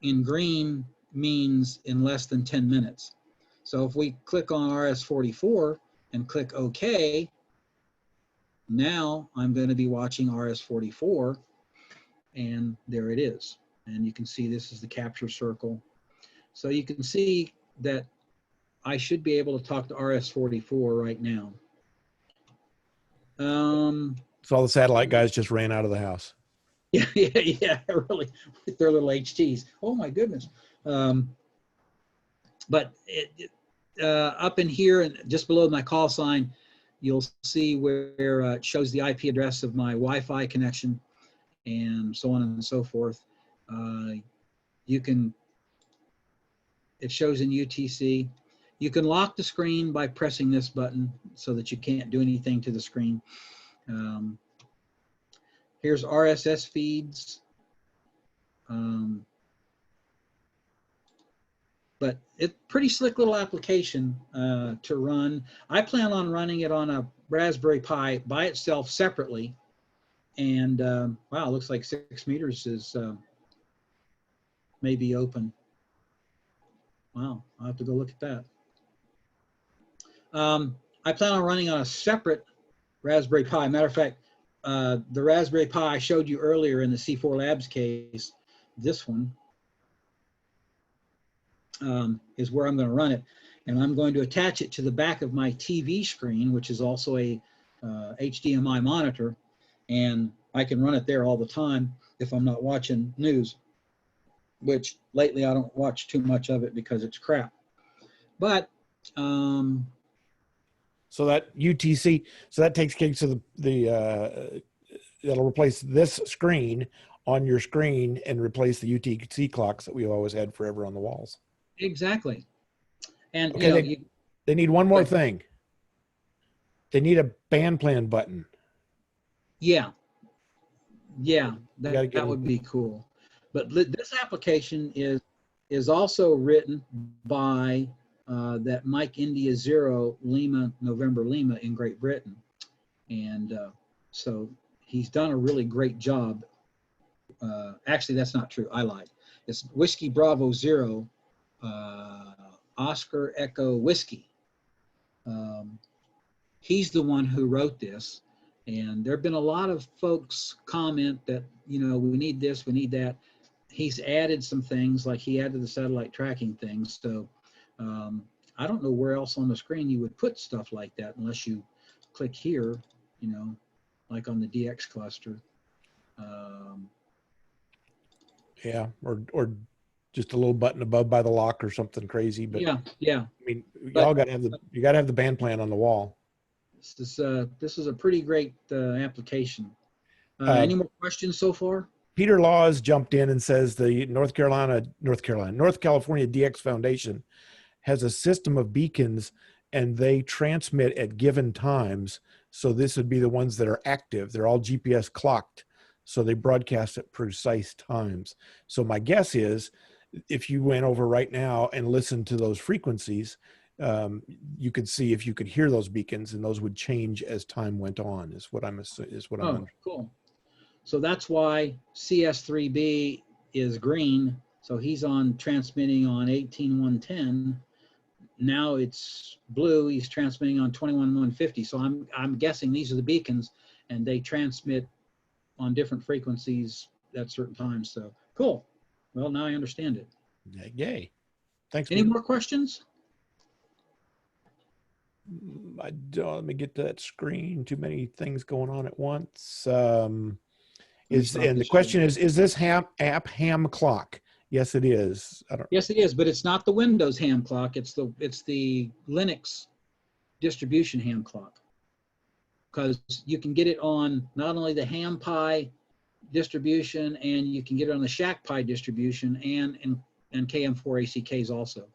In green means in less than 10 minutes. So if we click on RS-44 and click OK, now I'm going to be watching RS-44, and there it is. And you can see this is the capture circle. So you can see that I should be able to talk to RS-44 right now. So all the satellite guys just ran out of the house. Yeah, really, with their little HTs. Oh my goodness. But up in here and just below my call sign, you'll see where it shows the IP address of my Wi-Fi connection and so on and so forth. It shows in UTC. You can lock the screen by pressing this button so that you can't do anything to the screen. Here's RSS feeds. But it's pretty slick little application to run. I plan on running it on a Raspberry Pi by itself separately. And wow, it looks like 6 meters is maybe open. Wow, I'll have to go look at that. I plan on running on a separate Raspberry Pi. Matter of fact, the Raspberry Pi I showed you earlier in the C4 Labs case, this one, is where I'm going to run it. And I'm going to attach it to the back of my TV screen, which is also a HDMI monitor. And I can run it there all the time if I'm not watching news, which lately I don't watch too much of it because it's crap. But so that UTC, so that takes care of the that'll replace this screen on your screen and replace the UTC clocks that we always had forever on the walls. Exactly. And okay, you know, they need one more thing. They need a band plan button. Yeah, that would be cool. But this application is also written by that Mike India 0 Lima November Lima in Great Britain, and so he's done a really great job. Actually, that's not true. I lied. It's Whiskey Bravo 0 Oscar Echo Whiskey. He's the one who wrote this. And there have been a lot of folks comment that, you know, we need this, we need that. He's added some things, like he added the satellite tracking things. So I don't know where else on the screen you would put stuff like that unless you click here, you know, like on the DX cluster. Yeah, or just a little button above by the lock or something crazy. But yeah. I mean, y'all got to have the band plan on the wall. This is a pretty great application. Any more questions so far? Peter Laws jumped in and says the North California DX Foundation has a system of beacons and they transmit at given times. So this would be the ones that are active. They're all GPS clocked. So they broadcast at precise times. So my guess is if you went over right now and listened to those frequencies, you could see if you could hear those beacons, and those would change as time went on. Is what I'm. Cool. So that's why CS3B is green. So he's on transmitting on 18.110. Now it's blue. He's transmitting on 21.150. So I'm guessing these are the beacons, and they transmit on different frequencies at certain times. So cool. Well, now I understand it. Yay! Thanks. Any more questions? Let me get to that screen. Too many things going on at once. And the question is this app ham clock? Yes, it is. Yes, it is, but it's not the Windows ham clock. It's the Linux distribution ham clock, because you can get it on not only the Ham Pi distribution, and you can get it on the Shack Pi distribution and KM4 ACKs also.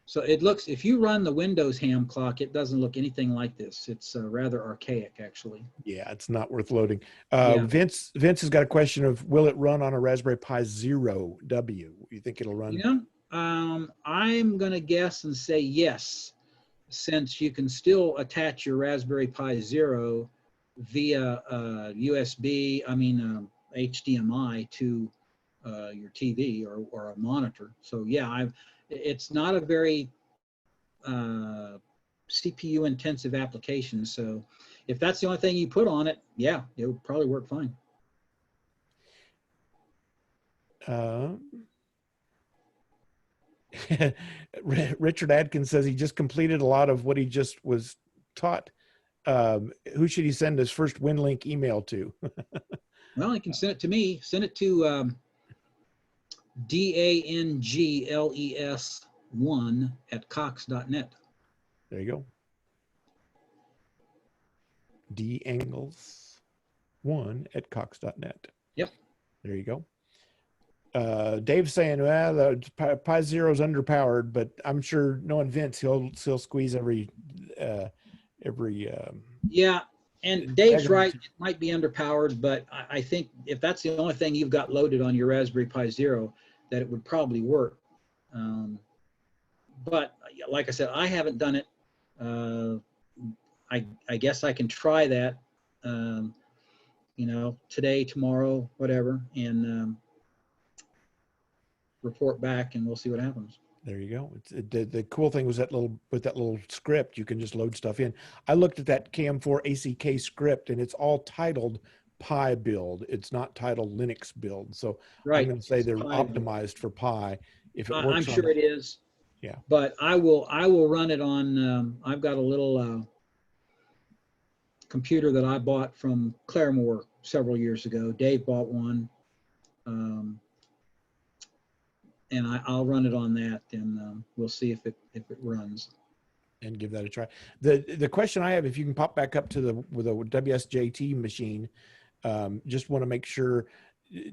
So it looks, if you run the Windows ham clock, it doesn't look anything like this. It's rather archaic, actually. Yeah, it's not worth loading. Yeah. Vince has got a question of, will it run on a Raspberry Pi Zero W? You think it'll run? You know, I'm going to guess and say yes, since you can still attach your Raspberry Pi Zero via HDMI to your TV or a monitor. So yeah, it's not a very CPU intensive application. So if that's the only thing you put on it, yeah, it would probably work fine. Richard Adkins says he just completed a lot of what he just was taught. Who should he send his first WinLink email to? Well, you can send it to me. Send it to DANGLES1 @cox.net. There you go. dangles1 @cox.net. Yep. There you go. Dave's saying, well, the Pi Zero is underpowered, but I'm sure knowing Vince, he'll squeeze every. Yeah, and Dave's right. It might be underpowered, but I think if that's the only thing you've got loaded on your Raspberry Pi Zero, that it would probably work. But like I said, I haven't done it. I guess I can try that, today, tomorrow, whatever, and report back, and we'll see what happens. There you go. The cool thing was with that little script, you can just load stuff in. I looked at that KM4 ACK script, and it's all titled Pi build. It's not titled Linux build. So right. I'm going to say they're optimized for Pi. If it works, I'm sure it is. Yeah. But I will run it on. I've got a little computer that I bought from Claremore several years ago. Dave bought one. And I'll run it on that, and we'll see if it runs. And give that a try. The question I have, if you can pop back up to with a WSJT machine, just want to make sure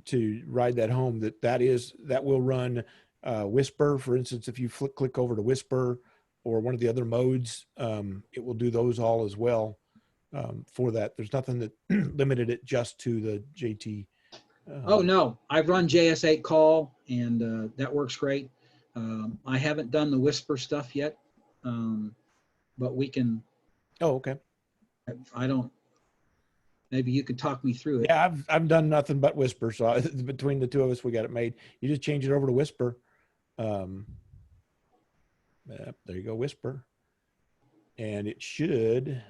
to ride that home that will run Whisper. For instance, if you click over to Whisper or one of the other modes, it will do those all as well. For that, there's nothing that limited it just to the JT. Oh no, I've run JS8 call, and that works great. I haven't done the Whisper stuff yet, but we can. Oh, okay. I don't. Maybe you could talk me through it. Yeah, I've done nothing but Whisper. So between the two of us, we got it made. You just change it over to Whisper. There you go, Whisper, and it should.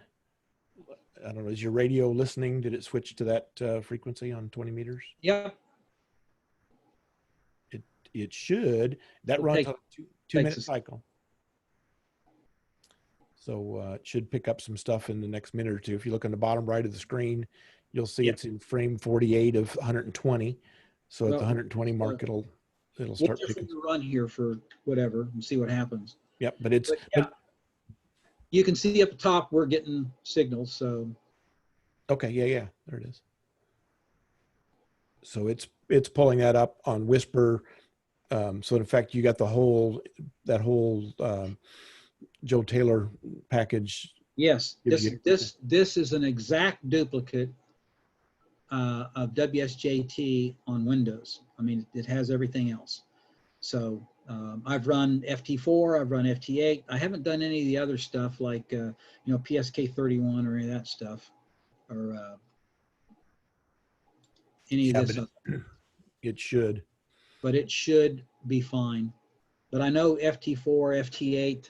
I don't know, is your radio listening? Did it switch to that frequency on 20 meters? Yeah. It should. That runs on a 2-minute cycle. So it should pick up some stuff in the next minute or two. If you look on the bottom right of the screen, you'll see it's in frame 48 of 120. So at the 120 mark, it'll start picking. We'll run here for whatever and see what happens. Yep, but you can see up the top we're getting signals. So okay, yeah, there it is. So it's pulling that up on Whisper. So in fact, you got that whole Joe Taylor package. Yes, this is an exact duplicate of WSJT on Windows. I mean, it has everything else. So I've run FT4, I've run FT8. I haven't done any of the other stuff like PSK31 or any of that stuff, or any of this. It should. But it should be fine. But I know FT4, FT8,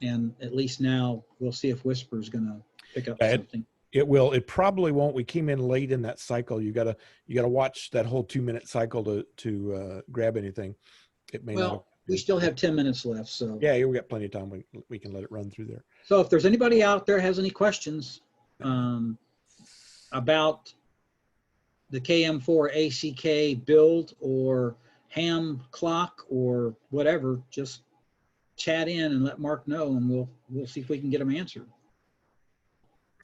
and at least now we'll see if Whisper is going to pick up something. It will. It probably won't. We came in late in that cycle. You gotta watch that whole 2-minute cycle to grab anything. It may not. We still have 10 minutes left, so yeah, we got plenty of time. We can let it run through there. So if there's anybody out there has any questions about the KM4 ACK build or ham clock or whatever, just chat in and let Mark know, and we'll see if we can get them answered.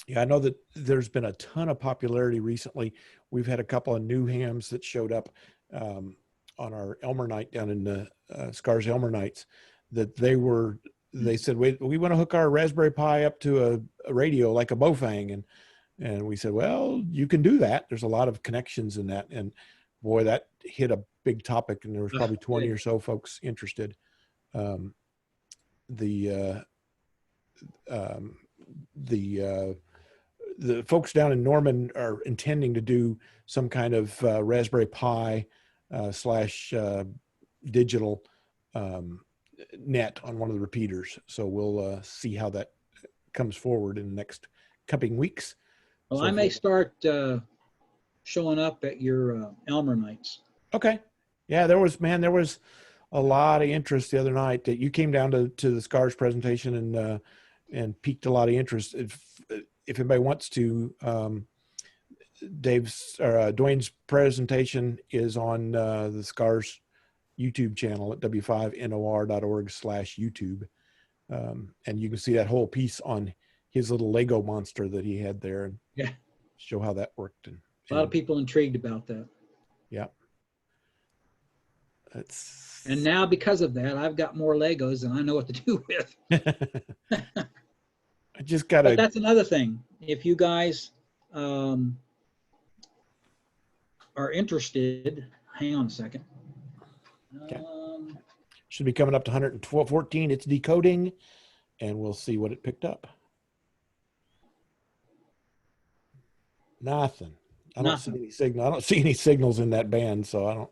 Yeah, I know that there's been a ton of popularity recently. We've had a couple of new hams that showed up on our Elmer night down in the Scars Elmer nights, that they said, we want to hook our Raspberry Pi up to a radio like a Bofang. And we said, well, you can do that. There's a lot of connections in that. And boy, that hit a big topic, and there was probably 20 or so folks interested. The folks down in Norman are intending to do some kind of Raspberry Pi / digital net on one of the repeaters. So we'll see how that comes forward in the next coming weeks. Well, so I may start showing up at your Elmer nights. Okay. Yeah, there was a lot of interest the other night. That you came down to the SCARS presentation and piqued a lot of interest. If anybody wants to, Duane's presentation is on the SCARS YouTube channel at w5nor.org/YouTube. And you can see that whole piece on his little Lego monster that he had there, and Yeah. show how that worked. And A lot of people intrigued about that. Yeah. And now because of that, I've got more Legos and I know what to do with. I just got But that's another thing. If you guys are interested, hang on a second. Okay. Should be coming up to 114. It's decoding, and we'll see what it picked up. Nothing. I don't see any signal. I don't see any signals in that band, so I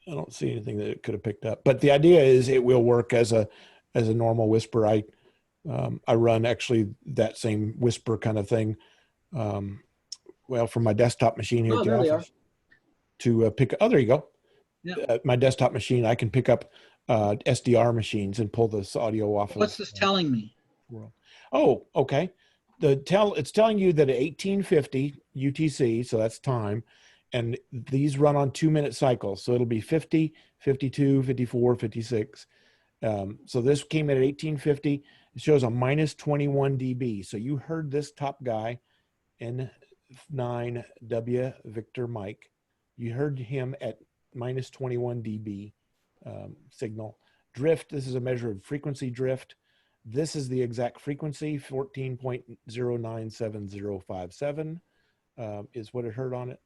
don't see anything that it could have picked up. But the idea is it will work as a normal whisper. I run actually that same whisper kind of thing. Well, from my desktop machine here at the office to pick. Oh, there you go. Yeah. My desktop machine, I can pick up SDR machines and pull this audio off. What's this telling me? Oh, okay. It's telling you that at 1850 UTC, so that's time, and these run on 2-minute cycles. So it'll be 50, 52, 54, 56. So this came in at 1850. It shows a minus 21 dB. So you heard this top guy, N9W Victor Mike. You heard him at minus 21 dB signal. Drift, this is a measure of frequency drift. This is the exact frequency, 14.097057 is what it heard on it.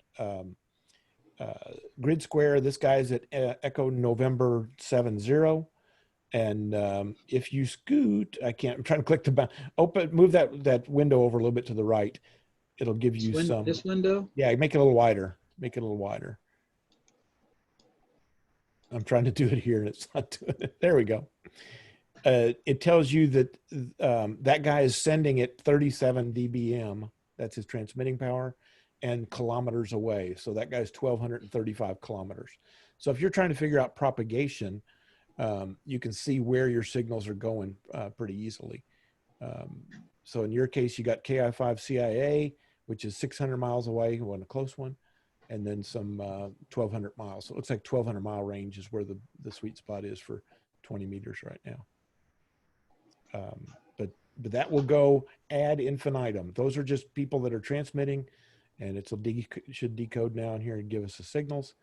Grid square, this guy's at Echo November 70. And if you scoot, I'm trying to click the move that window over a little bit to the right. It'll give you this window? Yeah, make it a little wider. Make it a little wider. I'm trying to do it here and it's not doing it. There we go. It tells you that that guy is sending at 37 dBm. That's his transmitting power, and kilometers away. So that guy's 1,235 kilometers. So if you're trying to figure out propagation, you can see where your signals are going pretty easily. So in your case, you got KI5CIA, which is 600 miles away, one a close one, and then some 1,200 miles. So it looks like 1,200 mile range is where the sweet spot is for 20 meters right now. But that will go ad infinitum. Those are just people that are transmitting, and it should decode now in here and give us the signals.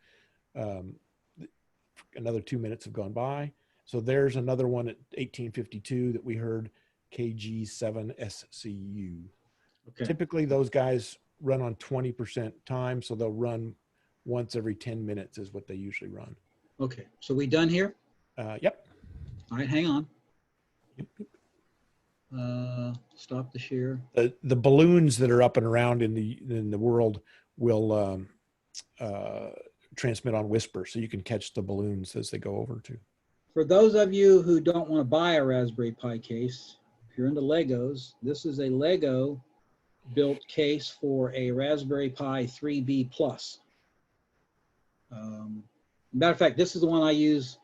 Another 2 minutes have gone by. So there's another one at 1852 that we heard, KG7SCU. Okay. Typically, those guys run on 20% time, so they'll run once every 10 minutes is what they usually run. Okay, so we done here? Yep. All right, hang on. Stop the share. The balloons that are up and around in the world will transmit on whisper, so you can catch the balloons as they go over too. For those of you who don't want to buy a Raspberry Pi case, if you're into Legos, this is a Lego built case for a Raspberry Pi 3B Plus. Matter of fact, this is the one I use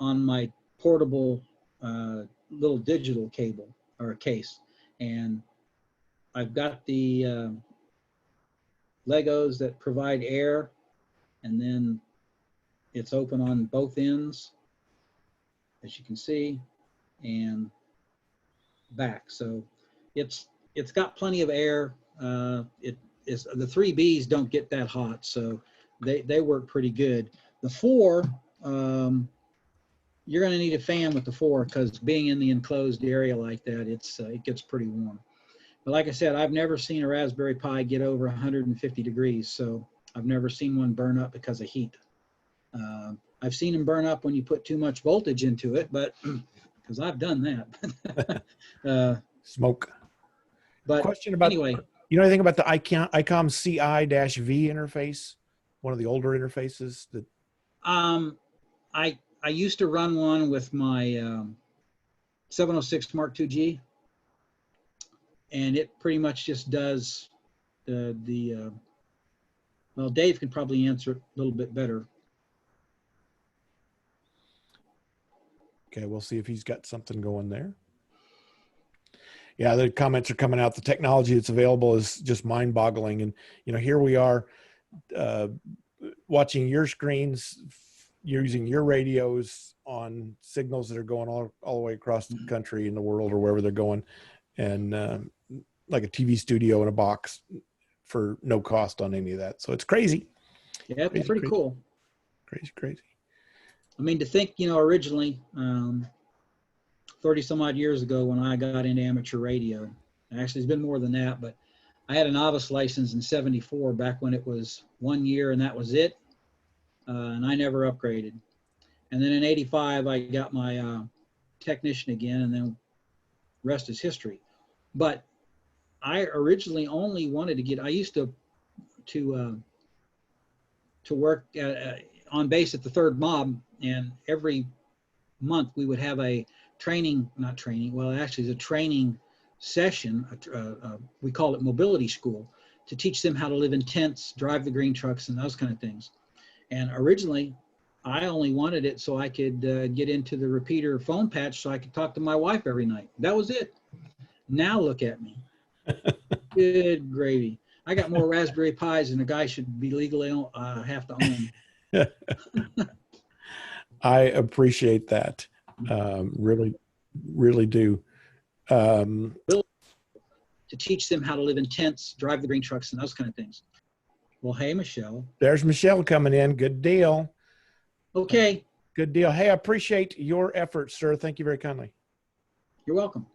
on my portable little digital cable or case, and I've got the Legos that provide air, and then it's open on both ends, as you can see, and back. So it's got plenty of air. It is, the 3Bs don't get that hot, so they work pretty good. The 4, you're going to need a fan with the 4 because being in the enclosed area like that, it gets pretty warm. But like I said, I've never seen a Raspberry Pi get over 150 degrees, so I've never seen one burn up because of heat. I've seen them burn up when you put too much voltage into it, but because I've done that. Smoke. But question about, anyway, you know anything about the ICOM CI-V interface? One of the older interfaces that. I used to run one with my 706 Mark II-G, and it pretty much just does well, Dave can probably answer it a little bit better. Okay, we'll see if he's got something going there. Yeah, the comments are coming out. The technology that's available is just mind-boggling. And, you know, here we are watching your screens, using your radios on signals that are going all the way across the country and the world or wherever they're going. And like a TV studio in a box for no cost on any of that. So it's crazy. Yeah, it's pretty cool. Crazy. I mean, to think, you know, originally, 30 some odd years ago when I got into amateur radio, actually it's been more than that, but I had a novice license in 74 back when it was 1 year and that was it. And I never upgraded. And then in 85, I got my technician again, and then rest is history. But I originally only wanted to get, I used to work on base at the 3rd Mob, and every month we would have a training, not training, well, actually it's a training session. We call it mobility school, to teach them how to live in tents, drive the green trucks, and those kind of things. And originally, I only wanted it so I could get into the repeater phone patch so I could talk to my wife every night. That was it. Now look at me. Good gravy. I got more Raspberry Pis than a guy should be legally have to own. I appreciate that. Really do. To teach them how to live in tents, drive the green trucks, and those kind of things. Well, hey, Michelle. There's Michelle coming in. Good deal. Okay. Good deal. Hey, I appreciate your efforts, sir. Thank you very kindly. You're welcome.